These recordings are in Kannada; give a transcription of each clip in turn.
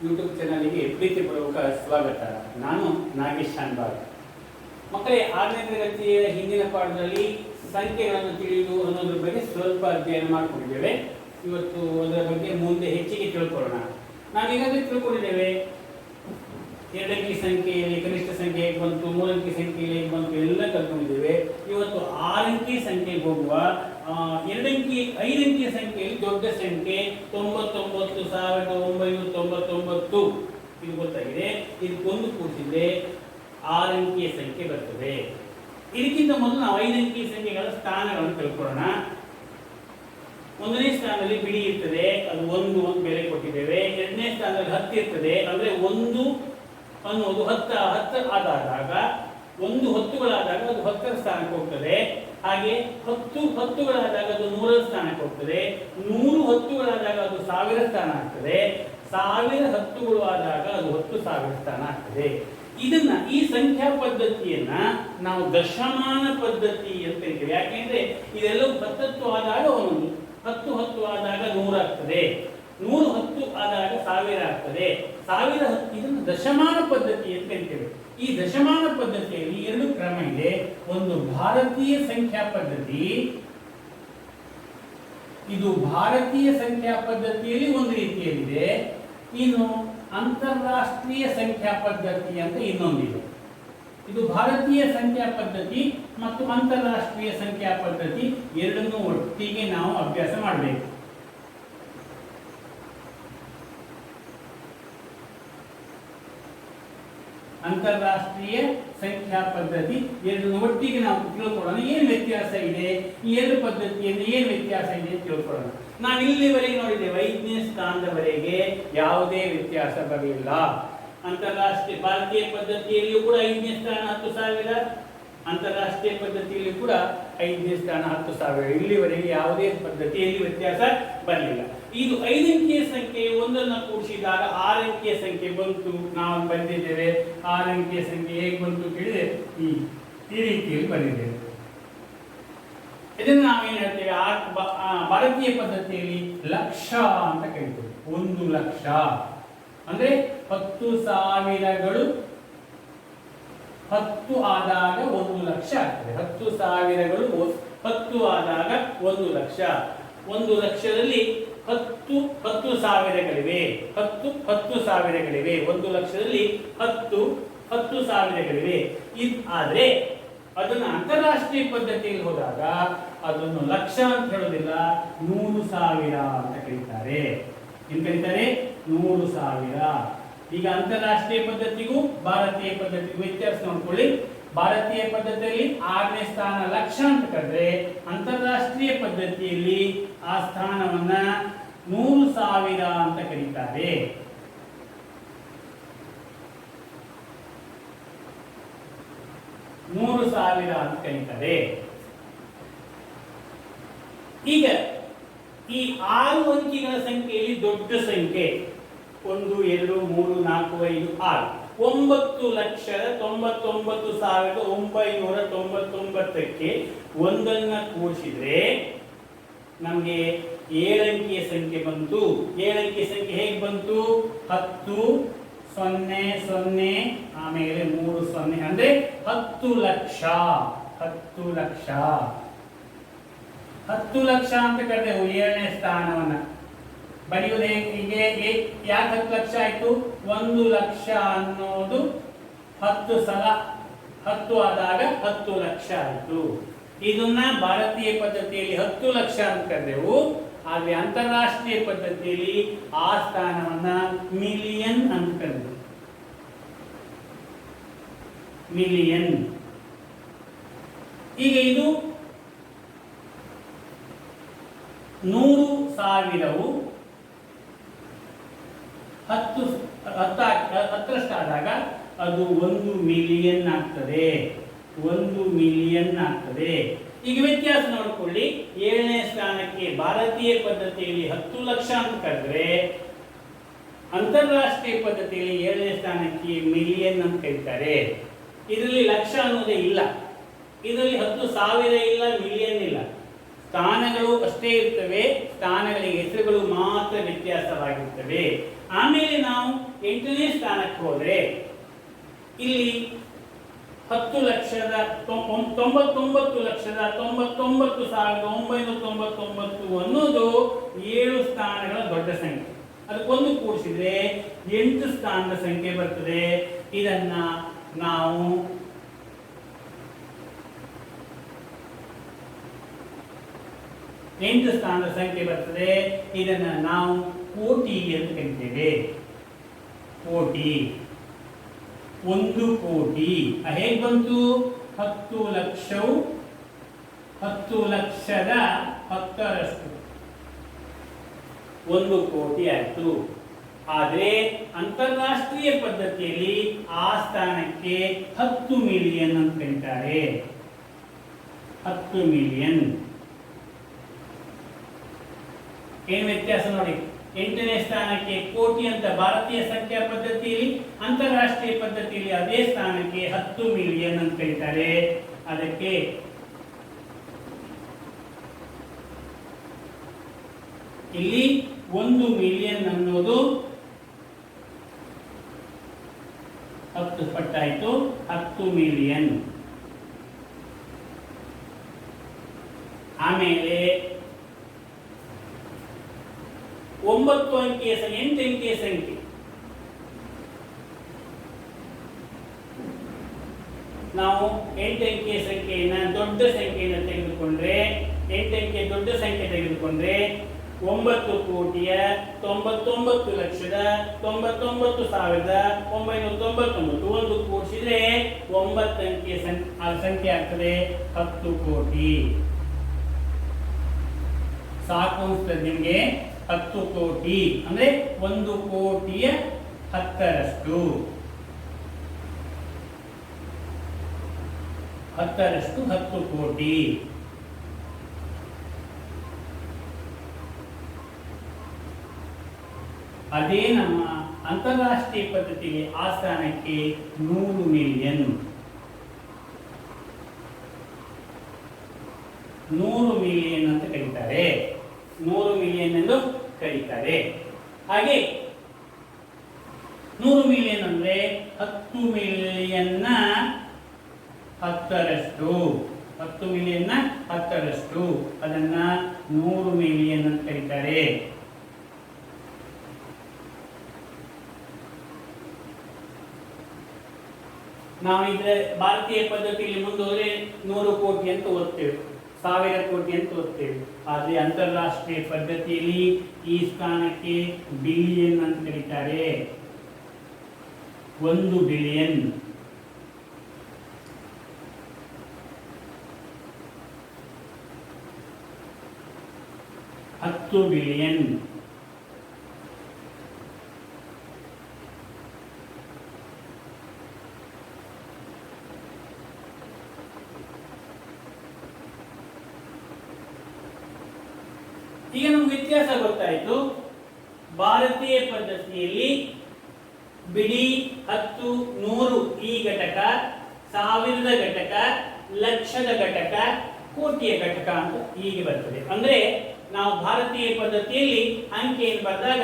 ಯೂಟ್ಯೂಬ್ ಚಾನಲ್ಗೆ ಪ್ರೀತಿಪೂರ್ವಕ ಸ್ವಾಗತ. ನಾನು ನಾಗೇಶ್ ಶಾನ್ಭಾಗ್. ಮಕ್ಕಳೇ, 6ನೇ ತರಗತಿಯ ಹಿಂದಿನ ಪಾಠದಲ್ಲಿ ಸಂಖ್ಯೆಗಳನ್ನು ತಿಳಿಯುವುದು ಅನ್ನೋದ್ರ ಬಗ್ಗೆ ಸ್ವಲ್ಪ ಅಧ್ಯಯನ ಮಾಡಿಕೊಂಡಿದ್ದೇವೆ. ಇವತ್ತು ಅದರ ಬಗ್ಗೆ ಮುಂದೆ ಹೆಚ್ಚಿಗೆ ತಿಳ್ಕೊಳ್ಳೋಣ. ನಾವೀಗಾಗಲೇ ತಿಳ್ಕೊಂಡಿದ್ದೇವೆ, 2 ಅಂಕಿ ಸಂಖ್ಯೆಯಲ್ಲಿ ಕನಿಷ್ಠ ಸಂಖ್ಯೆ ಹೇಗೆ ಬಂತು, 3 ಅಂಕಿ ಸಂಖ್ಯೆಯಲ್ಲಿ ಹೇಗೆ ಬಂತು ಎಲ್ಲ ಕಲ್ತ್ಕೊಂಡಿದ್ದೇವೆ. ಇವತ್ತು 6 ಅಂಕಿ ಸಂಖ್ಯೆಗೆ ಹೋಗುವ. 5 ಅಂಕಿ ಸಂಖ್ಯೆಯಲ್ಲಿ ದೊಡ್ಡ ಸಂಖ್ಯೆ 99,999 ಇದು ಗೊತ್ತಾಗಿದೆ. ಇದಕ್ಕೊಂದು ಕೂಡಿಸಿದ್ರೆ 6 ಅಂಕಿಯ ಸಂಖ್ಯೆ ಬರ್ತದೆ. ಇದಕ್ಕಿಂತ ಮೊದಲು ನಾವು 5 ಅಂಕಿ ಸಂಖ್ಯೆಗಳ ಸ್ಥಾನಗಳನ್ನು ತಿಳ್ಕೊಳ್ಳೋಣ. 1ನೇ ಸ್ಥಾನದಲ್ಲಿ ಬಿಡಿ ಇರ್ತದೆ, ಅದು 1 ಬೆಲೆ ಕೊಟ್ಟಿದ್ದೇವೆ. 2ನೇ ಸ್ಥಾನದಲ್ಲಿ 10 ಇರ್ತದೆ, ಅಂದ್ರೆ 1 ಅನ್ನೋದು 10 ಆದಾಗ 1 10ಗಳಾದಾಗ ಅದು 10ರ ಸ್ಥಾನಕ್ಕೆ ಹೋಗ್ತದೆ. ಹಾಗೆ 10 10ಗಳಾದಾಗ ಅದು 100ರ ಸ್ಥಾನಕ್ಕೆ ಹೋಗ್ತದೆ. 100 10ಗಳಾದಾಗ ಅದು 1000 ಸ್ಥಾನ ಆಗ್ತದೆ. 1000 10ಗಳು ಆದಾಗ ಅದು 10,000 ಸ್ಥಾನ ಆಗ್ತದೆ. ಈ ಸಂಖ್ಯಾ ಪದ್ಧತಿಯನ್ನ ನಾವು ದಶಮಾನ ಪದ್ಧತಿ ಅಂತ ಕರಿತೀವಿ. ಯಾಕೆಂದ್ರೆ ಇದೆಲ್ಲವೂ 10 ಆದಾಗ 1, 10 ಆದಾಗ 100 ಆಗ್ತದೆ, 100 10 ಆದಾಗ 1000 ಆಗ್ತದೆ, 1000 10 ಇದನ್ನು ದಶಮಾನ ಪದ್ಧತಿ ಅಂತ ಕರಿತೇವೆ. ಈ ದಶಮಾನ ಪದ್ಧತಿಯಲ್ಲಿ 2 ಕ್ರಮ ಇದೆ. ಒಂದು ಭಾರತೀಯ ಸಂಖ್ಯಾ ಪದ್ಧತಿ, ಇದು ಭಾರತೀಯ ಸಂಖ್ಯಾ ಪದ್ಧತಿಯಲ್ಲಿ ಒಂದು ರೀತಿಯಲ್ಲಿದೆ. ಇನ್ನು ಅಂತಾರಾಷ್ಟ್ರೀಯ ಸಂಖ್ಯಾ ಪದ್ಧತಿ ಅಂತ ಇನ್ನೊಂದಿದೆ. ಇದು ಭಾರತೀಯ ಸಂಖ್ಯಾ ಪದ್ಧತಿ ಮತ್ತು ಅಂತಾರಾಷ್ಟ್ರೀಯ ಸಂಖ್ಯಾ ಪದ್ಧತಿ ಎರಡನ್ನೂ ಒಟ್ಟಿಗೆ ನಾವು ಅಭ್ಯಾಸ ಮಾಡಬೇಕು. ಅಂತಾರಾಷ್ಟ್ರೀಯ ಸಂಖ್ಯಾ ಪದ್ಧತಿ ಎರಡನ್ನು ಒಟ್ಟಿಗೆ ನಾವು ತಿಳ್ಕೊಳ್ಳೋಣ. ಏನು ವ್ಯತ್ಯಾಸ ಇದೆ, ಈ 2 ಪದ್ಧತಿಯಲ್ಲಿ ಏನು ವ್ಯತ್ಯಾಸ ಇದೆ ಅಂತ ತಿಳ್ಕೊಳ್ಳೋಣ. ನಾವು ಇಲ್ಲಿವರೆಗೆ ನೋಡಿದ್ದೇವೆ, 5ನೇ ಸ್ಥಾನದವರೆಗೆ ಯಾವುದೇ ವ್ಯತ್ಯಾಸ ಬರಲಿಲ್ಲ. ಅಂತಾರಾಷ್ಟ್ರೀಯ ಭಾರತೀಯ ಪದ್ಧತಿಯಲ್ಲಿಯೂ ಕೂಡ 5ನೇ ಸ್ಥಾನ 10,000, ಅಂತಾರಾಷ್ಟ್ರೀಯ ಪದ್ಧತಿಯಲ್ಲಿ ಕೂಡ 5ನೇ ಸ್ಥಾನ 10,000. ಇಲ್ಲಿವರೆಗೆ ಯಾವುದೇ ಪದ್ಧತಿಯಲ್ಲಿ ವ್ಯತ್ಯಾಸ ಬರಲಿಲ್ಲ. ಇದು 5 ಅಂಕಿಯ ಸಂಖ್ಯೆ ಒಂದನ್ನು ಕೂಡಿಸಿದಾಗ 6 ಅಂಕಿಯ ಸಂಖ್ಯೆ ಬಂತು. ನಾವು ಬಂದಿದ್ದೇವೆ 6 ಅಂಕಿಯ ಸಂಖ್ಯೆ ಹೇಗೆ ಬಂತು ಕೇಳಿದ್ರೆ ಈ ರೀತಿಯಲ್ಲಿ ಬಂದಿದ್ದೇವೆ. ಇದನ್ನು ನಾವೇನು ಹೇಳ್ತೇವೆ, ಭಾರತೀಯ ಪದ್ಧತಿಯಲ್ಲಿ ಲಕ್ಷ ಅಂತ ಕರಿತೇವೆ. 1 ಲಕ್ಷ ಅಂದ್ರೆ 10,000ಗಳು 10 ಆದಾಗ 1 ಲಕ್ಷ ಆಗ್ತದೆ. 10,000ಗಳು 10 ಆದಾಗ 1 ಲಕ್ಷ. 1 ಲಕ್ಷದಲ್ಲಿ 10,000ಗಳಿವೆ. 10,000ಗಳಿವೆ. 1 ಲಕ್ಷದಲ್ಲಿ 10,000ಗಳಿವೆ. ಆದ್ರೆ ಅದನ್ನು ಅಂತಾರಾಷ್ಟ್ರೀಯ ಪದ್ಧತಿಯಲ್ಲಿ ಹೋದಾಗ ಅದನ್ನು ಲಕ್ಷ ಅಂತ ಹೇಳೋದಿಲ್ಲ, 100,000 ಅಂತ ಕರೀತಾರೆ. ಏನ್ ಕರೀತಾರೆ? 100,000. ಈಗ ಅಂತಾರಾಷ್ಟ್ರೀಯ ಪದ್ಧತಿಗೂ ಭಾರತೀಯ ಪದ್ಧತಿಗೂ ವ್ಯತ್ಯಾಸ ನೋಡ್ಕೊಳ್ಳಿ. ಭಾರತೀಯ ಪದ್ಧತಿಯಲ್ಲಿ 6ನೇ ಸ್ಥಾನ ಲಕ್ಷ ಅಂತ ಕರೆದ್ರೆ, ಅಂತಾರಾಷ್ಟ್ರೀಯ ಪದ್ಧತಿಯಲ್ಲಿ ಆ ಸ್ಥಾನವನ್ನ 100,000 ಅಂತ ಕರೀತಾರೆ. ಅಂತ ಕರೀತಾರೆ. ಈಗ ಈ 6 ಅಂಕಿಗಳ ಸಂಖ್ಯೆಯಲ್ಲಿ ದೊಡ್ಡ ಸಂಖ್ಯೆ 1 2 3 4 5 6 9,99,999ಕ್ಕೆ ಒಂದನ್ನ ಕೂಡಿಸಿದ್ರೆ ನಮಗೆ 7 ಅಂಕಿಯ ಸಂಖ್ಯೆ ಬಂತು. 7 ಅಂಕಿಯ ಸಂಖ್ಯೆ ಹೇಗೆ ಬಂತು? 10 0 0 ಆಮೇಲೆ 3 0 ಅಂದ್ರೆ 10 ಲಕ್ಷ. 10 ಲಕ್ಷ 10 ಲಕ್ಷ ಅಂತ ಕರೆದೆವು 7ನೇ ಸ್ಥಾನವನ್ನ. ಬರೆಯುವುದೇ ಹೀಗೆ. ಯಾಕೆ 10 ಲಕ್ಷ ಆಯ್ತು? 1 ಲಕ್ಷ ಅನ್ನೋದು 10 ಸಲ 10 ಆದಾಗ 10 ಲಕ್ಷ ಆಯ್ತು. ಇದನ್ನ ಭಾರತೀಯ ಪದ್ಧತಿಯಲ್ಲಿ 10 ಲಕ್ಷ ಅಂತ ಕರೆದೆವು. ಆದ್ರೆ ಅಂತಾರಾಷ್ಟ್ರೀಯ ಪದ್ಧತಿಯಲ್ಲಿ ಆ ಸ್ಥಾನವನ್ನ ಮಿಲಿಯನ್ ಅಂತ ಕರೆದೆವು. ಮಿಲಿಯನ್. ಈಗ ಇದು 100,000ವು 10ರಷ್ಟಾದಾಗ ಅದು 1 ಮಿಲಿಯನ್ ಆಗ್ತದೆ. 1 ಮಿಲಿಯನ್ ಆಗ್ತದೆ. ಈಗ ವ್ಯತ್ಯಾಸ ನೋಡಿಕೊಳ್ಳಿ. 7ನೇ ಸ್ಥಾನಕ್ಕೆ ಭಾರತೀಯ ಪದ್ಧತಿಯಲ್ಲಿ 10 ಲಕ್ಷ ಅಂತ ಕರೆದ್ರೆ, ಅಂತಾರಾಷ್ಟ್ರೀಯ ಪದ್ಧತಿಯಲ್ಲಿ 7ನೇ ಸ್ಥಾನಕ್ಕೆ ಮಿಲಿಯನ್ ಅಂತ ಕರೀತಾರೆ. ಇದರಲ್ಲಿ ಲಕ್ಷ ಅನ್ನೋದೇ ಇಲ್ಲ. ಇದರಲ್ಲಿ 10,000 ಇಲ್ಲ, ಮಿಲಿಯನ್ ಇಲ್ಲ. ಸ್ಥಾನಗಳು ಅಷ್ಟೇ ಇರ್ತವೆ, ಸ್ಥಾನಗಳಿಗೆ ಹೆಸರುಗಳು ಮಾತ್ರ ವ್ಯತ್ಯಾಸವಾಗಿರ್ತವೆ. ಆಮೇಲೆ ನಾವು 8ನೇ ಸ್ಥಾನಕ್ಕೆ ಹೋದರೆ ಇಲ್ಲಿ 10,99,99,999 ಅನ್ನೋದು 7 ಸ್ಥಾನಗಳ ದೊಡ್ಡ ಸಂಖ್ಯೆ. ಅದಕ್ಕೊಂದು ಕೂಡಿಸಿದ್ರೆ 8 ಸ್ಥಾನದ ಸಂಖ್ಯೆ ಬರ್ತದೆ. ಇದನ್ನ ನಾವು ಸ್ಥಾನದ ಸಂಖ್ಯೆ ಬರ್ತದೆ. ಇದನ್ನ ನಾವು ಕೋಟಿ ಅಂತ ಕರಿತೇವೆ. ಕೋಟಿ, 1 ಕೋಟಿ ಹೇಗೆ ಬಂತು? 10 ಲಕ್ಷವು 10 ಲಕ್ಷದ 10ರಷ್ಟು 1 ಕೋಟಿ ಆಯಿತು. ಆದರೆ ಅಂತಾರಾಷ್ಟ್ರೀಯ ಪದ್ಧತಿಯಲ್ಲಿ ಆ ಸ್ಥಾನಕ್ಕೆ 10 ಮಿಲಿಯನ್ ಅಂತ ಕರೀತಾರೆ. 10 ಮಿಲಿಯನ್ ಏನು ವ್ಯತ್ಯಾಸ ನೋಡಿ. 8ನೇ ಸ್ಥಾನಕ್ಕೆ ಕೋಟಿ ಅಂತ ಭಾರತೀಯ ಸಂಖ್ಯಾ ಪದ್ಧತಿಯಲ್ಲಿ, ಅಂತಾರಾಷ್ಟ್ರೀಯ ಪದ್ಧತಿಯಲ್ಲಿ ಅದೇ ಸ್ಥಾನಕ್ಕೆ 10 ಮಿಲಿಯನ್ ಅಂತ ಕರೀತಾರೆ. ಅದಕ್ಕೆ ಇಲ್ಲಿ 1 ಮಿಲಿಯನ್ ಅನ್ನೋದು 10 ಪಟ್ಟಾಯಿತು, 10 ಮಿಲಿಯನ್. ಆಮೇಲೆ 9 ಅಂಕೆಯ 8 ಅಂಕೆಯ ಸಂಖ್ಯೆ ನಾವು 8 ಅಂಕೆಯ ಸಂಖ್ಯೆಯನ್ನು ದೊಡ್ಡ ಸಂಖ್ಯೆಯನ್ನು ತೆಗೆದುಕೊಂಡ್ರೆ 8 ಅಂಕೆಯ ದೊಡ್ಡ ಸಂಖ್ಯೆ ತೆಗೆದುಕೊಂಡ್ರೆ 9,99,99,999 ಒಂದು ಕೂಡಿಸಿದ್ರೆ 9 ಅಂಕೆಯ ಸಂಖ್ಯೆ ಆಗ್ತದೆ 10 ಕೋಟಿ. ಸಾಕು ಅನಿಸ್ತದೆ ನಿಮಗೆ? 10 ಕೋಟಿ ಅಂದ್ರೆ 1 ಕೋಟಿಯ 10ರಷ್ಟು 10 ಕೋಟಿ. ಅದೇ ನಮ್ಮ ಅಂತಾರಾಷ್ಟ್ರೀಯ ಪದ್ಧತಿಗೆ ಆ ಸ್ಥಾನಕ್ಕೆ 100 ಮಿಲಿಯನ್ 100 ಮಿಲಿಯನ್ ಅಂತ ಕರೀತಾರೆ. 100 ಮಿಲಿಯನ್ ಎಂದು ಕರೀತಾರೆ. ಹಾಗೆ 100 ಮಿಲಿಯನ್ ಅಂದ್ರೆ 10 ಮಿಲಿಯನ್ನ 10ರಷ್ಟು 10 ಮಿಲಿಯನ್ನ 10ರಷ್ಟು ಅದನ್ನ 100 ಮಿಲಿಯನ್ ಅಂತ ಕರೀತಾರೆ. ನಾವು ಇದ್ರೆ ಭಾರತೀಯ ಪದ್ಧತಿಯಲ್ಲಿ ಮುಂದೋದ್ರೆ 100 ಕೋಟಿ ಅಂತ ಓದ್ತೇವೆ, 1000 ಕೋಟಿ ಅಂತ ಓದ್ತೇವೆ. ಆದರೆ ಅಂತಾರಾಷ್ಟ್ರೀಯ ಪದ್ಧತಿಯಲ್ಲಿ ಈ ಸ್ಥಾನಕ್ಕೆ ಬಿಲಿಯನ್ ಅಂತ ಕರೀತಾರೆ. 1 ಬಿಲಿಯನ್. ಹತ್ತು ಬಿಲಿಯನ್. ಈಗ ನಮ್ಗೆ ವ್ಯತ್ಯಾಸ ಗೊತ್ತಾಯಿತು. ಭಾರತೀಯ ಪದ್ಧತಿಯಲ್ಲಿ ಬಿಡಿ 10, 100 ಈ ಘಟಕ, 1000ದ ಘಟಕ, ಲಕ್ಷದ ಘಟಕ, ಕೋಟಿಯ ಘಟಕ ಅಂತ ಹೀಗೆ ಬರ್ತದೆ. ಅಂದ್ರೆ ನಾವು ಭಾರತೀಯ ಪದ್ಧತಿಯಲ್ಲಿ ಅಂಕೆಯನ್ನು ಬರೆದಾಗ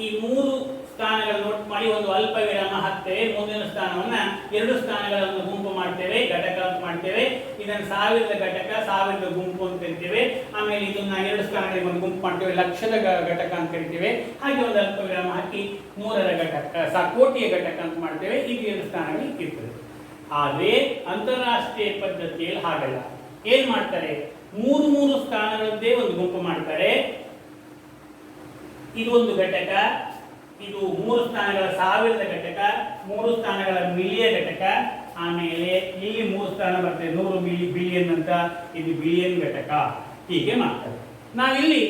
ಈ 3 ಸ್ಥಾನಗಳನ್ನು ನೋಟ್ ಮಾಡಿ ಒಂದು ಅಲ್ಪ ವಿರಾಮ ಹಾಕ್ತೇವೆ. ಮುಂದಿನ ಸ್ಥಾನವನ್ನ 2 ಸ್ಥಾನಗಳನ್ನು ಗುಂಪು ಮಾಡ್ತೇವೆ, ಘಟಕ ಅಂತ ಮಾಡ್ತೇವೆ. ಇದನ್ನು 1000ದ ಘಟಕ, 1000ದ ಗುಂಪು ಅಂತ ಕರಿತೇವೆ. ಆಮೇಲೆ ಇದನ್ನ 2 ಸ್ಥಾನಗಳಿಗೆ ಒಂದು ಗುಂಪು ಮಾಡ್ತೇವೆ, ಲಕ್ಷದ ಘಟಕ ಅಂತ ಕರಿತೇವೆ. ಹಾಗೆ ಒಂದು ಅಲ್ಪ ವಿರಾಮ ಹಾಕಿ 100ರ ಘಟಕ, ಕೋಟಿಯ ಘಟಕ ಅಂತ ಮಾಡ್ತೇವೆ. ಈಗ 2 ಸ್ಥಾನಗಳು ಇರ್ತದೆ. ಆದರೆ ಅಂತಾರಾಷ್ಟ್ರೀಯ ಪದ್ಧತಿಯಲ್ಲಿ ಹಾಗಲ್ಲ. ಏನ್ ಮಾಡ್ತಾರೆ? 3 ಸ್ಥಾನಗಳದ್ದೇ ಒಂದು ಗುಂಪು ಮಾಡ್ತಾರೆ. ಇದು ಒಂದು ಘಟಕ, ಇದು 3 ಸ್ಥಾನಗಳ 1000ದ ಘಟಕ, 3 ಸ್ಥಾನಗಳ ಮಿಲಿಯ ಘಟಕ, ಆಮೇಲೆ ಇಲ್ಲಿ 3 ಸ್ಥಾನ ಬರ್ತದೆ 100 ಬಿಲಿಯನ್ ಅಂತ, ಇದು ಬಿಲಿಯನ್ ಘಟಕ. ಹೀಗೆ ಮಾಡ್ತಾರೆ. ನಾವಿಲ್ಲಿ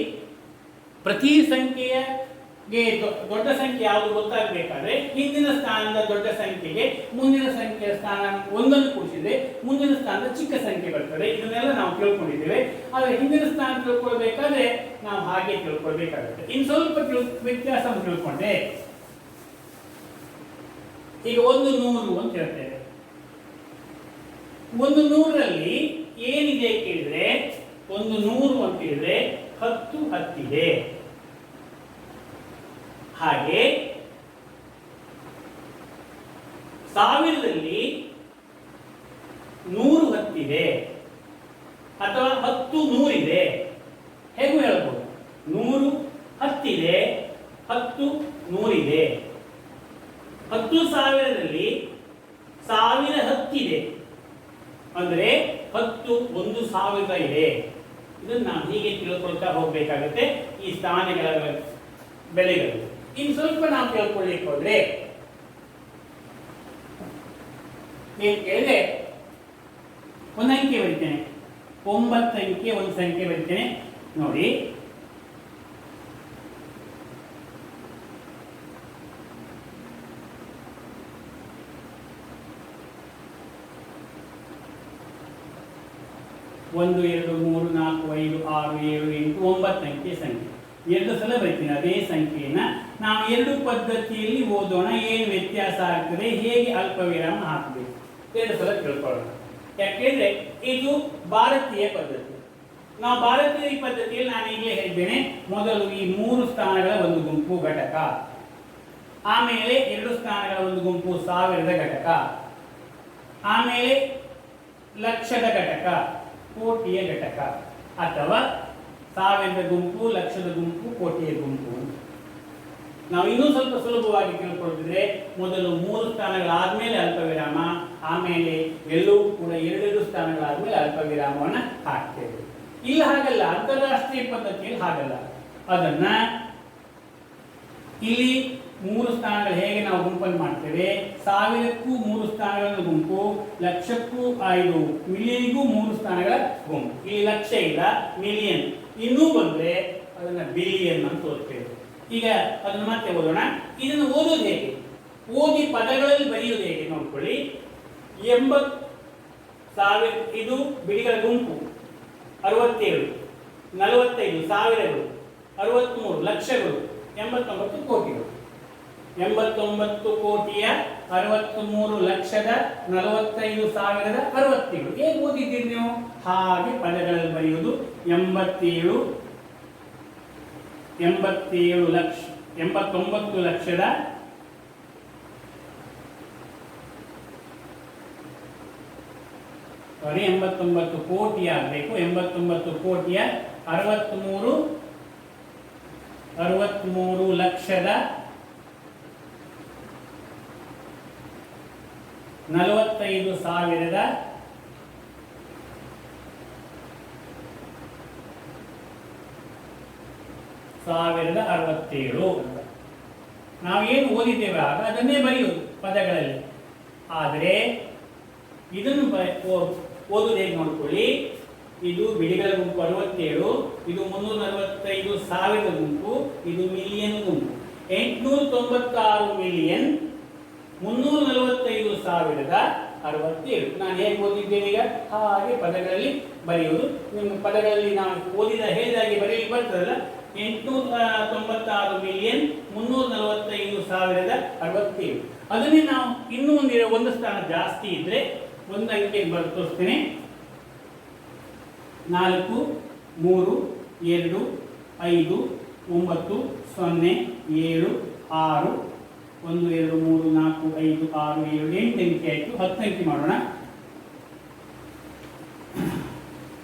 ಪ್ರತಿ ಸಂಖ್ಯೆಗೆ ದೊಡ್ಡ ಸಂಖ್ಯೆ ಯಾವುದು ಗೊತ್ತಾಗಬೇಕಾದ್ರೆ ಹಿಂದಿನ ಸ್ಥಾನದ ದೊಡ್ಡ ಸಂಖ್ಯೆಗೆ ಮುಂದಿನ ಸಂಖ್ಯೆಯ ಸ್ಥಾನ ಒಂದನ್ನು ಕೂಡಿಸಿದ್ರೆ ಮುಂದಿನ ಸ್ಥಾನದ ಚಿಕ್ಕ ಸಂಖ್ಯೆ ಬರ್ತದೆ. ಇದನ್ನೆಲ್ಲ ನಾವು ತಿಳ್ಕೊಂಡಿದ್ದೇವೆ. ಆದರೆ ಹಿಂದಿನ ಸ್ಥಾನ ತಿಳ್ಕೊಳ್ಬೇಕಾದ್ರೆ ನಾವು ಹಾಗೆ ತಿಳ್ಕೊಳ್ಬೇಕಾಗುತ್ತೆ. ಇನ್ನು ಸ್ವಲ್ಪ ವ್ಯತ್ಯಾಸ ತಿಳ್ಕೊಂಡೆ. ಈಗ 100 ಅಂತ ಹೇಳ್ತೇವೆ. 100ರಲ್ಲಿ ಏನಿದೆ ಕೇಳಿದ್ರೆ ಒಂದು 100 ಅಂತ ಹೇಳಿದ್ರೆ 10 ಹತ್ತಿದೆ. ಹಾಗೆ 1000ದಲ್ಲಿ 100 ಹತ್ತಿದೆ ಅಥವಾ 10 100 ಇದೆ. ಹೇಗೂ ಹೇಳ್ಬೋದು, 100 ಹತ್ತಿದೆ, 10 100 ಇದೆ. 10,000ದಲ್ಲಿ 1000 ಹತ್ತಿದೆ ಅಂದ್ರೆ 10 1,000 ಇದೆ. ಇದನ್ನು ನಾವು ಹೀಗೆ ತಿಳ್ಕೊಳ್ತಾ ಹೋಗ್ಬೇಕಾಗತ್ತೆ ಈ ಸ್ಥಾನಗಳ ಬೆಲೆಗಳು. ಇನ್ನು ಸ್ವಲ್ಪ ನಾವು ತಿಳ್ಕೊಳ್ಳಿಕ್ಕೆ ಹೋದ್ರೆ ಏನ್ ಕೇಳಿದ್ರೆ, ಒಂದು ಅಂಕೆ ಬರೀತೇನೆ, 9 ಅಂಕೆ ಒಂದು ಸಂಖ್ಯೆ ಬರೀತೇನೆ ನೋಡಿ. ಒಂದು 2 3 4 5 6 7 8 9 ಅಂಕೆ ಸಂಖ್ಯೆ. 2 ಸಲ ಬರೀತೀನಿ ಅದೇ ಸಂಖ್ಯೆಯನ್ನ. ನಾವು 2 ಪದ್ಧತಿಯಲ್ಲಿ ಓದೋಣ, ಏನು ವ್ಯತ್ಯಾಸ ಆಗ್ತದೆ, ಹೇಗೆ ಅಲ್ಪ ವಿರಾಮ ಹಾಕಬೇಕು 2 ಸಲ ತಿಳ್ಕೊಳ್ಳೋಣ. ಯಾಕೆಂದ್ರೆ ಇದು ಭಾರತೀಯ ಪದ್ಧತಿ. ನಾವು ಭಾರತೀಯ ಪದ್ಧತಿಯಲ್ಲಿ ನಾನು ಈಗಲೇ ಹೇಳಿದ್ದೇನೆ, ಮೊದಲು ಈ 3 ಸ್ಥಾನಗಳ ಒಂದು ಗುಂಪು ಘಟಕ, ಆಮೇಲೆ 2 ಸ್ಥಾನಗಳ ಒಂದು ಗುಂಪು 1000ದ ಘಟಕ, ಆಮೇಲೆ ಲಕ್ಷದ ಘಟಕ, ಕೋಟಿಯ ಘಟಕ, ಅಥವಾ 1000ದ ಗುಂಪು, ಲಕ್ಷದ ಗುಂಪು, ಕೋಟಿಯ ಗುಂಪು. ನಾವು ಇನ್ನೂ ಸ್ವಲ್ಪ ಸುಲಭವಾಗಿ ತಿಳ್ಕೊಳ್ತಿದ್ರೆ, ಮೊದಲು 3 ಸ್ಥಾನಗಳಾದ್ಮೇಲೆ ಅಲ್ಪ ವಿರಾಮ, ಆಮೇಲೆ ಎಲ್ಲವೂ ಕೂಡ 2 ಸ್ಥಾನಗಳಾದ್ಮೇಲೆ ಅಲ್ಪ ವಿರಾಮವನ್ನು ಹಾಕ್ತೇವೆ. ಇಲ್ಲಿ ಹಾಗಲ್ಲ, ಅಂತಾರಾಷ್ಟ್ರೀಯ ಪದ್ಧತಿಯಲ್ಲಿ ಹಾಗಲ್ಲ. ಅದನ್ನ ಇಲ್ಲಿ 3 ಸ್ಥಾನಗಳು ಹೇಗೆ ನಾವು ಗುಂಪನ್ನು ಮಾಡ್ತೇವೆ, 1000ಕ್ಕೂ 3 ಸ್ಥಾನಗಳ ಗುಂಪು, ಲಕ್ಷಕ್ಕೂ 5 ಮಿಲಿಯನ್ಗೂ 3 ಸ್ಥಾನಗಳ ಗುಂಪು. ಇಲ್ಲಿ ಲಕ್ಷ ಇಲ್ಲ, ಮಿಲಿಯನ್ ಇನ್ನೂ ಬಂದ್ರೆ ಅದನ್ನ ಬಿಲಿಯನ್ ಅಂತ ಓದ್ತೇವೆ. ಈಗ ಅದನ್ನ ಮತ್ತೆ ಓದೋಣ. ಇದನ್ನು ಓದೋದು ಹೇಗೆ, ಓದಿ ಪದಗಳಲ್ಲಿ ಬರೆಯೋದು ಹೇಗೆ ನೋಡ್ಕೊಳ್ಳಿ. 80,000 ಇದು ಬಿಡಿಗಳ ಗುಂಪು, 67 45 ಸಾವಿರಗಳು, 63 ಲಕ್ಷಗಳು, 89 ಕೋಟಿಗಳು. 89 ಕೋಟಿಯ 63 ಲಕ್ಷದ 45 ಸಾವಿರದ 67. ಹೇಗೆ ಓದಿದ್ದೀರಿ ನೀವು, ಹಾಗೆ ಪದಗಳಲ್ಲಿ ಬರೆಯುವುದು. 87 ಲಕ್ಷ, 89 ಲಕ್ಷದ 89 ಕೋಟಿ ಆಗಬೇಕು. 89 ಕೋಟಿಯ 63 ಲಕ್ಷದ 45 ಸಾವಿರದ 67. ನಾವೇನು ಓದಿದ್ದೇವೆ ಆಗ ಅದನ್ನೇ ಬರೆಯುವುದು ಪದಗಳಲ್ಲಿ. ಆದರೆ ಇದನ್ನು ಓದುವುದು ಹೇಗೆ ನೋಡ್ಕೊಳ್ಳಿ. ಇದು ಬಿಡಿಗಳ ಗುಂಪು 67, ಇದು 345 ಸಾವಿರದ ಗುಂಪು, ಇದು ಮಿಲಿಯನ್ ಗುಂಪು. 896 ಮಿಲಿಯನ್ 345 ಸಾವಿರದ 67. ನಾನು ಹೇಗೆ ಓದಿದ್ದೇನೆ ಈಗ ಹಾಗೆ ಪದಗಳಲ್ಲಿ ಬರೆಯುವುದು. ನಿಮ್ಮ ಪದಗಳಲ್ಲಿ ನಾವು ಓದಿದ ಹೇಳಿದಾಗೆ ಬರೆಯಲಿಕ್ಕೆ ಬರ್ತದಲ್ಲ. 896 ಮಿಲಿಯನ್ 345 ಸಾವಿರದ 67. ಅದನ್ನೇ ನಾವು ಇನ್ನೂ ಒಂದು ಸ್ಥಾನ ಜಾಸ್ತಿ ಇದ್ರೆ ಒಂದು ಅಂಕೆ ತೋರಿಸ್ತೇನೆ. 4 3 2 5 9 0 7 6 1 2 3 4 5 6 7 8 ಅಂಕೆ ಆಯಿತು. 10 ಅಂಕೆ ಮಾಡೋಣ.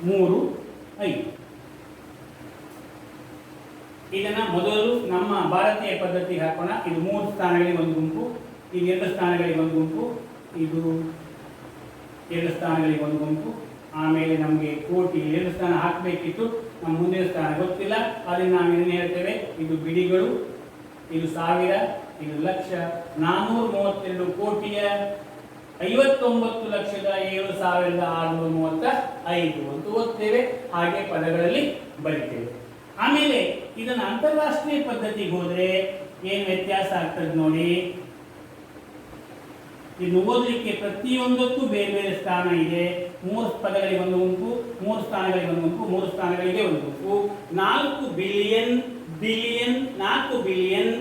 3 5. ಇದನ್ನ ಮೊದಲು ನಮ್ಮ ಭಾರತೀಯ ಪದ್ಧತಿಗೆ ಹಾಕೋಣ. ಇದು 3 ಸ್ಥಾನಗಳಿಗೆ ಒಂದು ಗುಂಪು, ಇದು 2 ಸ್ಥಾನಗಳಿಗೆ ಒಂದು ಗುಂಪು, ಇದು 2 ಸ್ಥಾನಗಳಿಗೆ ಒಂದು ಗುಂಪು. ಆಮೇಲೆ ನಮಗೆ ಕೋಟಿ 2 ಸ್ಥಾನ ಹಾಕಬೇಕಿತ್ತು, ನಮ್ಮ ಮುಂದಿನ ಸ್ಥಾನ ಗೊತ್ತಿಲ್ಲ, ಅದನ್ನು ನಾವು ಇದನ್ನು ಹೇಳ್ತೇವೆ. ಇದು ಬಿಡಿಗಳು, ಇದು 1000, ಇದು ಲಕ್ಷ. 432 ಕೋಟಿಯ 59 ಲಕ್ಷದ 7,635 ಅಂತ ಓದ್ತೇವೆ. ಹಾಗೆ ಪದಗಳಲ್ಲಿ ಬರಿತೇವೆ. ಆಮೇಲೆ ಇದನ್ನು ಅಂತಾರಾಷ್ಟ್ರೀಯ ಪದ್ಧತಿಗೆ ಹೋದ್ರೆ ಏನು ವ್ಯತ್ಯಾಸ ಆಗ್ತದೆ ನೋಡಿ. ಇದು ಓದಲಿಕ್ಕೆ ಪ್ರತಿಯೊಂದಕ್ಕೂ ಬೇರೆ ಬೇರೆ ಸ್ಥಾನ ಇದೆ. 3 ಪದಗಳಿಗೆ ಒಂದು ಗುಂಪು, 3 ಸ್ಥಾನಗಳಿಗೆ ಒಂದು ಗುಂಪು, 3 ಸ್ಥಾನಗಳಿಗೆ ಒಂದು ಗುಂಪು. 4 ಬಿಲಿಯನ್ 4 ಬಿಲಿಯನ್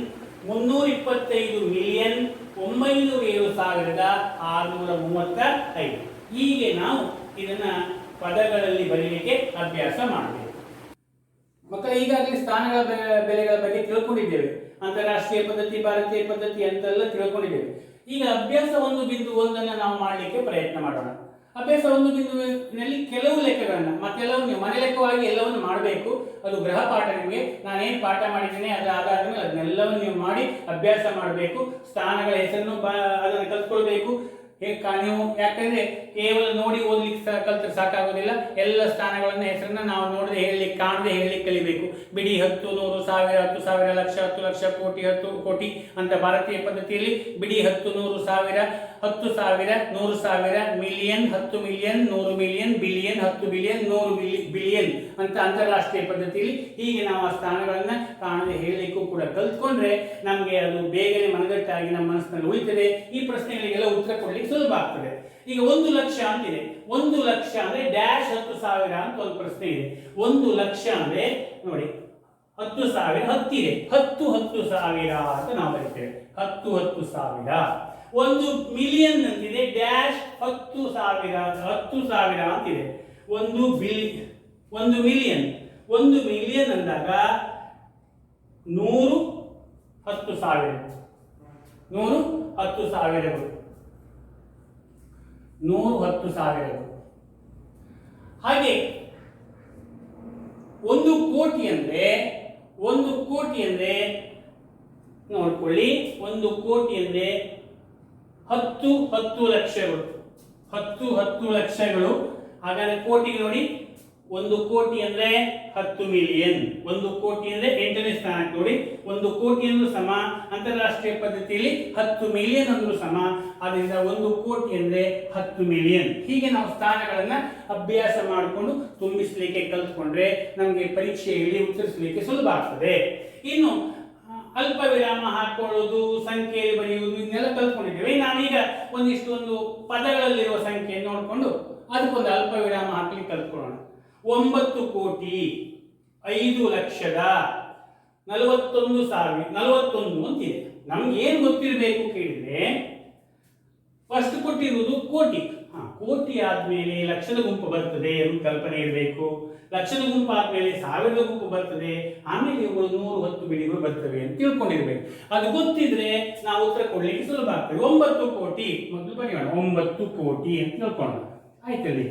325 ಮಿಲಿಯನ್ 907,635. ಹೀಗೆ ನಾವು ಇದನ್ನ ಪದಗಳಲ್ಲಿ ಬರೀಲಿಕ್ಕೆ ಅಭ್ಯಾಸ ಮಾಡಬೇಕು. ಮಕ್ಕಳ ಈಗಾಗಲೇ ಸ್ಥಾನಗಳ ಬೆಲೆಗಳ ಬಗ್ಗೆ ತಿಳ್ಕೊಂಡಿದ್ದೇವೆ. ಅಂತಾರಾಷ್ಟ್ರೀಯ ಪದ್ಧತಿ, ಭಾರತೀಯ ಪದ್ಧತಿ ಅಂತೆಲ್ಲ ತಿಳ್ಕೊಂಡಿದ್ದೇವೆ. ಈಗ ಅಭ್ಯಾಸ 1.1 ನಾವು ಮಾಡಲಿಕ್ಕೆ ಪ್ರಯತ್ನ ಮಾಡೋಣ. ಅಭ್ಯಾಸ 1.1ನಲ್ಲಿ ಕೆಲವು ಲೆಕ್ಕಗಳನ್ನು ಮತ್ತೆಲ್ಲವೂ ನೀವು ಮನೆ ಲೆಕ್ಕವಾಗಿ ಎಲ್ಲವನ್ನು ಮಾಡಬೇಕು. ಅದು ಗೃಹ ಪಾಠ. ನಿಮಗೆ ನಾನೇನು ಪಾಠ ಮಾಡಿದ್ದೇನೆ ಅದಾದ ಮೇಲೆ ಅದನ್ನೆಲ್ಲವನ್ನು ನೀವು ಮಾಡಿ ಅಭ್ಯಾಸ ಮಾಡಬೇಕು. ಸ್ಥಾನಗಳ ಹೆಸರನ್ನು ಅದನ್ನು ಕಲ್ತ್ಕೊಳ್ಬೇಕು. ನೀವು ಯಾಕಂದ್ರೆ ಕೇವಲ ನೋಡಿ ಓದ್ಲಿಕ್ಕೆ ಕಲ್ತ್ರೆ ಸಾಕಾಗೋದಿಲ್ಲ. ಎಲ್ಲ ಸ್ಥಾನಗಳನ್ನ ಹೆಸರನ್ನ ನಾವು ನೋಡದೆ ಹೇಳಲಿಕ್ಕೆ, ಕಾಣದೆ ಹೇಳಲಿಕ್ಕೆ ಕಲಿಬೇಕು. ಬಿಡಿ 10, 100, 1000, 10,000, ಲಕ್ಷ, 10 ಲಕ್ಷ, ಕೋಟಿ, 10 ಕೋಟಿ ಅಂತ ಭಾರತೀಯ ಪದ್ಧತಿಯಲ್ಲಿ ಬಿಡಿ 10, 100, 1000, 10,000, 100,000, million, 10 million, 100 million, billion, 10 billion, 100 billion ಅಂತ ಅಂತಾರಾಷ್ಟ್ರೀಯ ಪದ್ಧತಿಯಲ್ಲಿ ಹೀಗೆ ನಾವು ಆ ಸ್ಥಾನಗಳನ್ನ ಕಾಣದೆ ಹೇಳಲಿಕ್ಕೂ ಕೂಡ ಕಲ್ತ್ಕೊಂಡ್ರೆ ನಮಗೆ ಅದು ಬೇಗನೆ ಮನದಟ್ಟಾಗಿ ನಮ್ಮ ಮನಸ್ಸಿನಲ್ಲಿ ಉಳಿತದೆ. ಈ ಪ್ರಶ್ನೆಗಳಿಗೆಲ್ಲ ಉತ್ತರ ಕೊಡ್ಲಿಕ್ಕೆ ಸುಲಭ ಆಗ್ತದೆ. ಈಗ 1 ಲಕ್ಷ ಅಂತಿದೆ. 1 ಲಕ್ಷ ಅಂದ್ರೆ ಡ್ಯಾಶ್ 10,000 ಅಂತ ಒಂದು ಪ್ರಶ್ನೆ ಇದೆ. 1 ಲಕ್ಷ ಅಂದ್ರೆ ನೋಡಿ 10,000 ಹತ್ತಿದೆ. 10,000 ಅಂತ ನಾವು ಬರೀತೇವೆ. 10,000. 1 ಮಿಲಿಯನ್ ಅಂತಿದೆ. ಡ್ಯಾಶ್ 10,000 ಅಂತಿದೆ. 1 ಮಿಲಿಯನ್. 1 ಮಿಲಿಯನ್ ಅಂದಾಗ 100 10,000. 100 10,000. 100 10,000. ಹಾಗೆ 1 ಕೋಟಿ ಅಂದ್ರೆ ನೋಡ್ಕೊಳ್ಳಿ. 1 ಕೋಟಿ ಅಂದ್ರೆ 10 ಲಕ್ಷಗಳು. 10 ಲಕ್ಷಗಳು. ಹಾಗಾದ್ರೆ ಕೋಟಿಗೆ ನೋಡಿ, 1 ಕೋಟಿ ಅಂದ್ರೆ 10 ಮಿಲಿಯನ್. 1 ಕೋಟಿ ಅಂದ್ರೆ 8ನೇ ಸ್ಥಾನಕ್ಕೆ ನೋಡಿ. 1 ಕೋಟಿ ಅಂದ್ರೂ ಸಮ, ಅಂತಾರಾಷ್ಟ್ರೀಯ ಪದ್ಧತಿಯಲ್ಲಿ 10 ಮಿಲಿಯನ್ ಅಂದ್ರೂ ಸಮ. ಅದರಿಂದ 1 ಕೋಟಿ ಅಂದ್ರೆ 10 ಮಿಲಿಯನ್. ಹೀಗೆ ನಾವು ಸ್ಥಾನಗಳನ್ನ ಅಭ್ಯಾಸ ಮಾಡಿಕೊಂಡು ತುಂಬಿಸಲಿಕ್ಕೆ ಕಲ್ತ್ಕೊಂಡ್ರೆ ನಮಗೆ ಪರೀಕ್ಷೆಯಲ್ಲಿ ಉತ್ತರಿಸಲಿಕ್ಕೆ ಸುಲಭ ಆಗ್ತದೆ. ಇನ್ನು ಅಲ್ಪ ವಿರಾಮ ಹಾಕೊಳ್ಳೋದು, ಸಂಖ್ಯೆಯಲ್ಲಿ ಬರೆಯುವುದು ಇದನ್ನೆಲ್ಲ ಕಲ್ತ್ಕೊಂಡಿದ್ದೇವೆ. ನಾನೀಗ ಒಂದು ಪದಗಳಲ್ಲಿರುವ ಸಂಖ್ಯೆಯನ್ನು ನೋಡಿಕೊಂಡು ಅದಕ್ಕೊಂದು ಅಲ್ಪ ವಿರಾಮ ಹಾಕಲಿಕ್ಕೆ ಕಲ್ತ್ಕೊಳ್ಳೋಣ. 9 ಕೋಟಿ 5 ಲಕ್ಷದ 41,041 ಅಂತಿದೆ. ನಮ್ಗೆ ಏನು ಗೊತ್ತಿರಬೇಕು ಕೇಳಿದ್ರೆ, ಫಸ್ಟ್ ಕೊಟ್ಟಿರುವುದು ಕೋಟಿ. ಕೋಟಿ ಆದ್ಮೇಲೆ ಲಕ್ಷದ ಗುಂಪು ಬರ್ತದೆ ಅಂತ ಕಲ್ಪನೆ ಇರಬೇಕು. ಲಕ್ಷದ ಗುಂಪು ಆದ್ಮೇಲೆ 1000ದ ಗುಂಪು ಬರ್ತದೆ. ಆಮೇಲೆ ಇವುಗಳು 100 10 ಬಿಡಿಗಳು ಬರ್ತವೆ ಅಂತ ತಿಳ್ಕೊಂಡಿರ್ಬೇಕು. ಅದು ಗೊತ್ತಿದ್ರೆ ನಾವು ಉತ್ತರ ಕೊಡ್ಲಿಕ್ಕೆ ಸುಲಭ ಆಗ್ತದೆ. 9 ಕೋಟಿ ಮೊದಲು ಬರೆಯೋಣ. 9 ಕೋಟಿ ಅಂತ ತಿಳ್ಕೊಳ್ಳೋಣ. ಆಯ್ತಲ್ಲಿ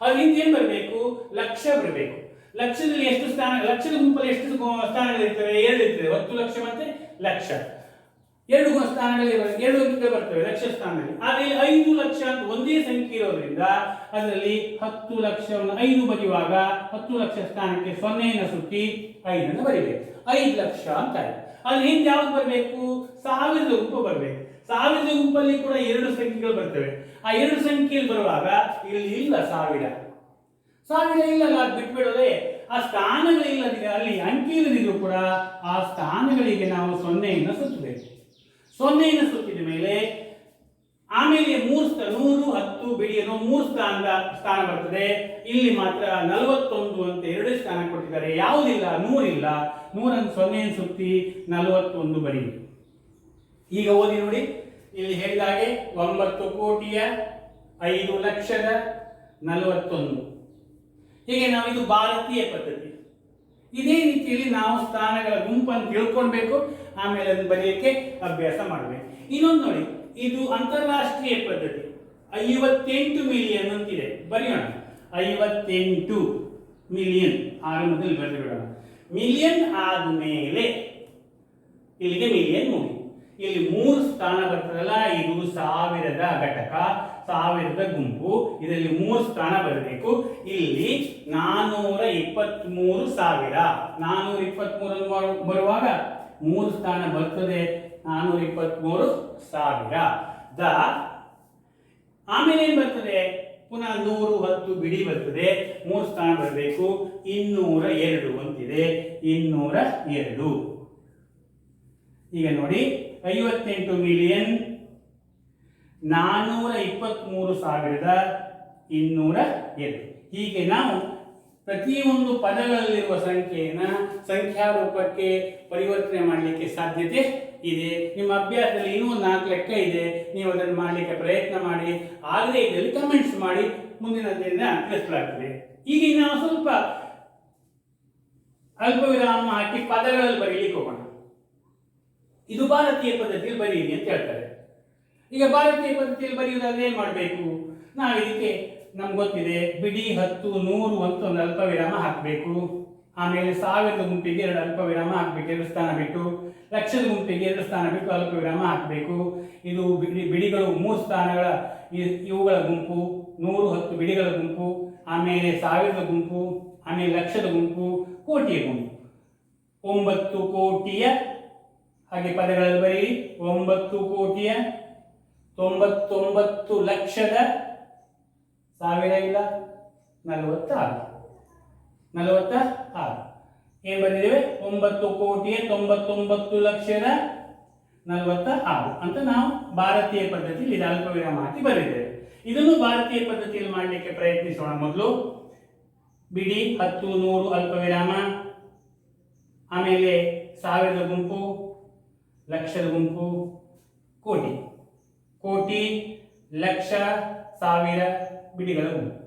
ಅದು ಹಿಂದೇನು ಬರಬೇಕು? ಲಕ್ಷ ಬರಬೇಕು. ಲಕ್ಷದಲ್ಲಿ ಎಷ್ಟು ಸ್ಥಾನ? ಲಕ್ಷದ ಗುಂಪಲ್ಲಿ ಎಷ್ಟು ಸ್ಥಾನಗಳಿರ್ತವೆ? 2 ಇರ್ತವೆ. 10 ಲಕ್ಷ ಮತ್ತೆ ಲಕ್ಷ. 2 ಸ್ಥಾನಗಳಿವೆ, 2 ಅಂಕೆಗಳು ಬರ್ತವೆ ಲಕ್ಷ ಸ್ಥಾನದಲ್ಲಿ. ಆದರೆ 5 ಲಕ್ಷ ಅಂತ ಒಂದೇ ಸಂಖ್ಯೆ ಇರೋದ್ರಿಂದ ಅದರಲ್ಲಿ 10 ಲಕ್ಷವನ್ನು 5 ಬರೆಯುವಾಗ 10 ಲಕ್ಷ ಸ್ಥಾನಕ್ಕೆ 0ನ ಸುತ್ತಿ 5ಅನ್ನು ಬರಿಬೇಕು. 5 ಲಕ್ಷ ಅಂತ ಆಯ್ತು. ಅಲ್ಲಿ ಹಿಂದೆ ಯಾವ್ದು ಬರಬೇಕು? 1000ದ ಗುಂಪು ಬರಬೇಕು. 1000ದ ಗುಂಪಲ್ಲಿ ಕೂಡ 2 ಸಂಖ್ಯೆಗಳು ಬರ್ತವೆ. ಆ 2 ಸಂಖ್ಯೆಯಲ್ಲಿ ಬರುವಾಗ ಇಲ್ಲಿ ಇಲ್ಲ 1000 ಇಲ್ಲಲ್ಲ, ಅದು ಬಿಟ್ಬಿಡೋದೆ. ಆ ಸ್ಥಾನಗಳಿಲ್ಲದಿದೆ, ಅಲ್ಲಿ ಅಂಕಿ ಇಲ್ಲದಿದ್ರು ಕೂಡ ಆ ಸ್ಥಾನಗಳಿಗೆ ನಾವು 0ನ ಸುತ್ತಬೇಕು. 0ನ ಸುತ್ತಿದ ಮೇಲೆ ಆಮೇಲೆ 100 10 ಬಿಡಿ ಅನ್ನೋ 3 ಸ್ಥಾನ ಬರ್ತದೆ. ಇಲ್ಲಿ ಮಾತ್ರ 41 ಅಂತ 2 ಸ್ಥಾನ ಕೊಟ್ಟಿದ್ದಾರೆ. ಯಾವುದಿಲ್ಲ, 100 ಇಲ್ಲ. 100 0 ಸುತ್ತಿ 41 ಬರಿ. ಈಗ ಓದಿ ನೋಡಿ. ಇಲ್ಲಿ ಹೇಳಿದ ಹಾಗೆ 9 ಕೋಟಿಯ 5 ಲಕ್ಷದ 41. ಹೀಗೆ ನಾವು, ಇದು ಭಾರತೀಯ ಪದ್ಧತಿ. ಇದೇ ರೀತಿಯಲ್ಲಿ ನಾವು ಸ್ಥಾನಗಳ ಗುಂಪನ್ನು ತಿಳ್ಕೊಳ್ಬೇಕು. ಆಮೇಲೆ ಅದನ್ನು ಬರೆಯಕ್ಕೆ ಅಭ್ಯಾಸ ಮಾಡಬೇಕು. ಇನ್ನೊಂದು ನೋಡಿ, ಇದು ಅಂತಾರಾಷ್ಟ್ರೀಯ ಪದ್ಧತಿ. 58 ಮಿಲಿಯನ್ ಅಂತಿದೆ. ಬರೆಯೋಣ. 58 ಮಿಲಿಯನ್ ಆರಂಭದಲ್ಲಿ ಬರೆದು ಬಿಡೋಣ. ಮಿಲಿಯನ್ ಆದ್ಮೇಲೆ ಇಲ್ಲಿಗೆ ಮಿಲಿಯನ್ ಮುಗಿ. ಇಲ್ಲಿ 3 ಸ್ಥಾನ ಬರ್ತದಲ್ಲ, ಇದು 1000ದ ಘಟಕ, 1000ದ ಗುಂಪು. ಇದರಲ್ಲಿ 3 ಸ್ಥಾನ ಬರಬೇಕು. ಇಲ್ಲಿ 423,000. 423 ಬರುವಾಗ 3 ಸ್ಥಾನ ಬರ್ತದೆ. 423,000 ಆಮೇಲೆ ಏನ್ ಬರ್ತದೆ? ಪುನಃ 100 10 ಬಿಡಿ ಬರ್ತದೆ. 3 ಸ್ಥಾನ ಬರಬೇಕು. 202 ಅಂತಿದೆ. 202. ಈಗ ನೋಡಿ, 58 ಮಿಲಿಯನ್ 423,202. ಹೀಗೆ ನಾವು ಪ್ರತಿಯೊಂದು ಪದಗಳಲ್ಲಿರುವ ಸಂಖ್ಯೆಯನ್ನು ಸಂಖ್ಯಾ ರೂಪಕ್ಕೆ ಪರಿವರ್ತನೆ ಮಾಡಲಿಕ್ಕೆ ಸಾಧ್ಯತೆ ಇದೆ. ನಿಮ್ಮ ಅಭ್ಯಾಸದಲ್ಲಿ ಇನ್ನೂ 4 ಲೆಕ್ಕ ಇದೆ. ನೀವು ಅದನ್ನು ಮಾಡಲಿಕ್ಕೆ ಪ್ರಯತ್ನ ಮಾಡಿ. ಆಗದೇ ಇದರಲ್ಲಿ ಕಮೆಂಟ್ಸ್ ಮಾಡಿ. ಮುಂದಿನದರಿಂದ ತಿಳಿಸಲಾಗ್ತದೆ. ಈಗ ನಾವು ಸ್ವಲ್ಪ ಅಲ್ಪ ವಿರಾಮ ಹಾಕಿ ಪದಗಳಲ್ಲಿ ಬರೀಲಿಕ್ಕೆ ಹೋಗೋಣ. ಇದು ಭಾರತೀಯ ಪದ್ಧತಿಯಲ್ಲಿ ಬರೀರಿ ಅಂತ ಹೇಳ್ತಾರೆ. ಈಗ ಭಾರತೀಯ ಪದ್ಧತಿಯಲ್ಲಿ ಬರೆಯುವುದಾದ್ರೆ ಏನ್ ಮಾಡಬೇಕು? ನಾವು ಇದಕ್ಕೆ ನಮ್ಗೆ ಗೊತ್ತಿದೆ, ಬಿಡಿ 10 100 ಅಂತ ಒಂದು ಅಲ್ಪ ವಿರಾಮ ಹಾಕಬೇಕು. ಆಮೇಲೆ 1000 ಗುಂಪಿಗೆ 2 ಅಲ್ಪ ವಿರಾಮ ಹಾಕಬೇಕು, 2 ಸ್ಥಾನ ಬಿಟ್ಟು. ಲಕ್ಷದ ಗುಂಪಿಗೆ 2 ಸ್ಥಾನ ಬಿಟ್ಟು ಅಲ್ಪ ವಿರಾಮ ಹಾಕಬೇಕು. ಇದು ಬಿಡಿಗಳು 3 ಸ್ಥಾನಗಳ ಇವುಗಳ ಗುಂಪು, 100 10 ಬಿಡಿಗಳ ಗುಂಪು, ಆಮೇಲೆ 1000 ಗುಂಪು, ಆಮೇಲೆ ಲಕ್ಷದ ಗುಂಪು, ಕೋಟಿಯ ಗುಂಪು. 9 ಕೋಟಿಯ, ಹಾಗೆ ಪದಗಳಲ್ಲಿ ಬರೀ 9 ಕೋಟಿಯ 99 ಲಕ್ಷದ 1000 ಇಲ್ಲ 46 ಏನ್ ಬಂದಿದ್ದೇವೆ? 9 ಕೋಟಿಯ 99 ಲಕ್ಷದ 46 ಅಂತ ನಾವು ಭಾರತೀಯ ಪದ್ಧತಿಯಲ್ಲಿ ಇದು ಅಲ್ಪ ವಿರಾಮ ಹಾಕಿ ಬರೆದಿದ್ದೇವೆ. ಇದನ್ನು ಭಾರತೀಯ ಪದ್ಧತಿಯಲ್ಲಿ ಮಾಡಲಿಕ್ಕೆ ಪ್ರಯತ್ನಿಸೋಣ. ಮೊದಲು ಬಿಡಿ 10 100 ಅಲ್ಪ ವಿರಾಮ, ಆಮೇಲೆ 1000 ಗುಂಪು, ಲಕ್ಷದ ಗುಂಪು, ಕೋಟಿ, ಕೋಟಿ ಲಕ್ಷ 1000 ಬಿಡಿಗಳ ಗುಂಪು,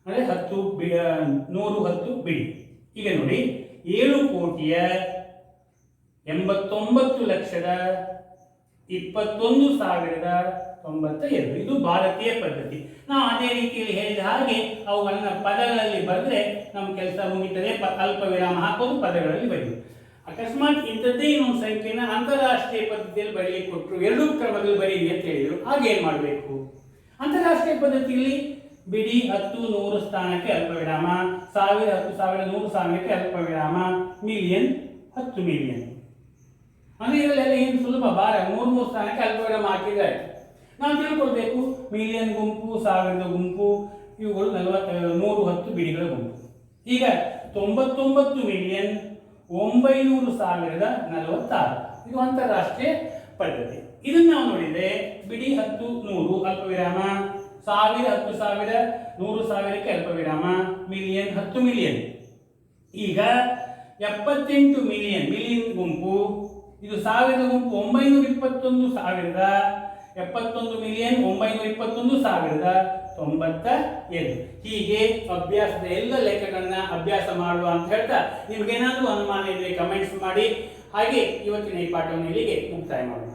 ಅಂದರೆ 100 10 ಬಿಡಿ. ಈಗ ನೋಡಿ, 7 ಕೋಟಿಯ 89 ಲಕ್ಷದ 21,092 ಇದು ಭಾರತೀಯ ಪದ್ಧತಿ. ನಾವು ಅದೇ ರೀತಿಯಲ್ಲಿ ಹೇಳಿದ ಹಾಗೆ ಅವುಗಳನ್ನ ಪದಗಳಲ್ಲಿ ಬರೆದ್ರೆ ನಮ್ಮ ಕೆಲಸ ಮುಗಿತದೆ. ಅಲ್ಪ ವಿರಾಮ ಹಾಕೋದು, ಪದಗಳಲ್ಲಿ ಬರೆಯುವುದು. ಅಕಸ್ಮಾತ್ ಇಂಥದ್ದೇ ಇನ್ನೊಂದು ಸಂಖ್ಯೆನ ಅಂತಾರಾಷ್ಟ್ರೀಯ ಪದ್ಧತಿಯಲ್ಲಿ ಬರೀಲಿಕ್ಕೆ ಕೊಟ್ಟರು, 2 ಕ್ರಮದಲ್ಲಿ ಬರೀರಿ ಅಂತ ಹೇಳಿದರು. ಆಗೇನು ಮಾಡಬೇಕು? ಅಂತಾರಾಷ್ಟ್ರೀಯ ಪದ್ಧತಿಯಲ್ಲಿ ಬಿಡಿ 10 100 ಸ್ಥಾನಕ್ಕೆ ಅಲ್ಪ ವಿರಾಮ, 1000 10,000 100,000ಕ್ಕೆ ಅಲ್ಪ ವಿರಾಮ, ಮಿಲಿಯನ್ 10 ಮಿಲಿಯನ್. ಅಂದ್ರೆ ಇದರಲ್ಲೆಲ್ಲ ಏನು ಸುಲಭ, ಬಾರ 3 ಸ್ಥಾನಕ್ಕೆ ಅಲ್ಪ ವಿರಾಮ ಹಾಕಿದ್ರೆ ನಾವು ತಿಳ್ಕೊಳ್ಬೇಕು. ಮಿಲಿಯನ್ ಗುಂಪು, 1000 ಗುಂಪು, ಇವುಗಳು 100 10 ಬಿಡಿಗಳ ಗುಂಪು. ಈಗ 99 ಮಿಲಿಯನ್ 900,046 ಇದು ಅಂತಾರಾಷ್ಟ್ರೀಯ ಪದ್ಧತಿ. ಇದನ್ನು ನಾವು ನೋಡಿದ್ರೆ ಬಿಡಿ 10 100 ಅಲ್ಪ ವಿರಾಮ, 1000 10,000 100,000ಕ್ಕೆ ಅಲ್ಪ ವಿರಾಮ, ಮಿಲಿಯನ್ 10 ಮಿಲಿಯನ್. ಈಗ 78 ಮಿಲಿಯನ್ ಗುಂಪು, ಇದು 1000 ಗುಂಪು 921,000, 71 ಮಿಲಿಯನ್ 921,092. ಹೀಗೆ ಅಭ್ಯಾಸದ ಎಲ್ಲ ಲೆಕ್ಕಗಳನ್ನ ಅಭ್ಯಾಸ ಮಾಡುವ ಅಂತ ಹೇಳ್ತಾ, ನಿಮ್ಗೇನಾದ್ರೂ ಅನುಮಾನ ಇದ್ರೆ ಕಮೆಂಟ್ಸ್ ಮಾಡಿ. ಹಾಗೆ ಇವತ್ತಿನ ಈ ಪಾಠವನ್ನು ಇಲ್ಲಿಗೆ ಮುಕ್ತಾಯ ಮಾಡೋಣ.